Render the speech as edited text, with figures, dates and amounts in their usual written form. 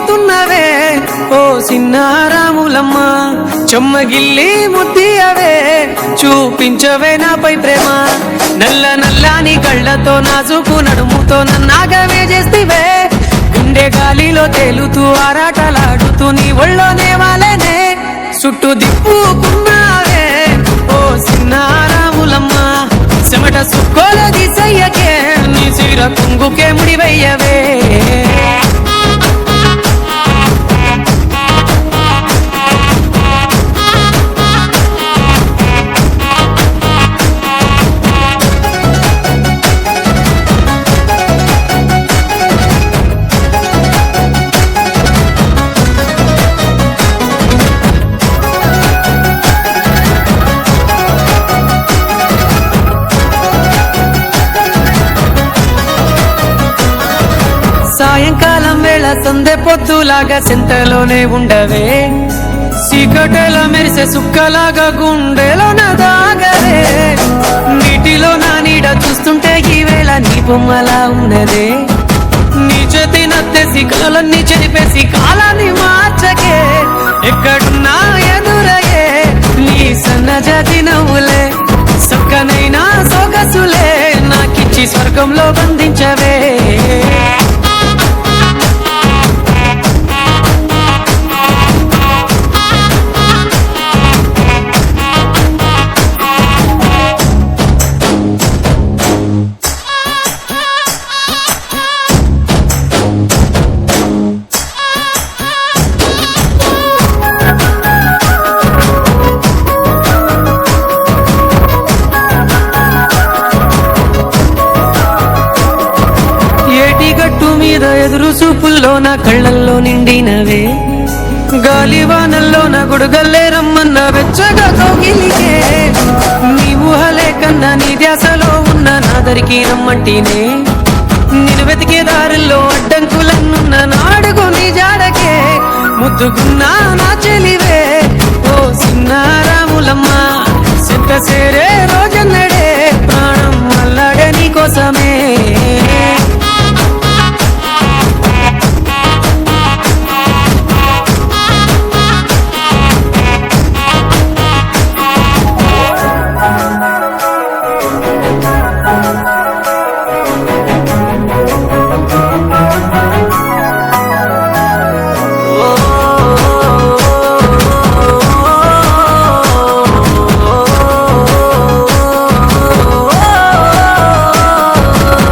పోతున్నవే ఓ సిన్నారాములమ్మ చెమ్మగిల్లి ముద్దియవే చూపించవే నాపై ప్రేమ నల్ల నల్లాని కళ్ళతో నాజుకు నడుముతో నన్నాగవే చేస్తివే గుండె గాలిలో తేలుతూ ఆరాటలాడుతూ నీ ఒళ్ళోనే వాలేనే చుట్టూ దిప్పుకున్నావే ఓ సిన్నారాములమ్మ చెమట సుక్కోల దిశయ్యకే నీ చీర కుంగుకే ముడివయ్యవే సాయంకాలం వేళ సందె పొద్దులాగా చింతలోనే ఉండవే చీకటెల మెరిసే సుక్కలాగా గుండెలోన దాగవే నీటిలో నా నీడ చూస్తుంటే ఈ వేళ నీ బొమ్మలా ఉన్నదే నీ చేతి నత్తేసి కలలన్నీ చెరిపేసి కాలాన్ని మార్చకే ఎక్కడున్నా ఎదురయ్యే నీ సన్నజాతి నవ్వులే సక్కనైనా సొగసులే నాకిచ్చి స్వర్గంలో బంధించవే మీద ఎదురు చూపుల్లో నా కళ్ళల్లో నిండినవే గాలివానల్లో నా గుడుగల్లే రమ్మన్న వెచ్చగా కౌగిలికే నీ ఊహలే కన్నా నీ ధ్యాసలో ఉన్న నాదరికి రమ్మంటినే నేను వెతికే దారుల్లో అడ్డంకులన్నున్న నాడుగు నీ జాడకే ముద్దుకున్నా నా చెలివే ఓ సిన్నారాములమ్మ సింత సేరే రోజన్నడే ప్రాణం అల్లాడే నీ కోసమే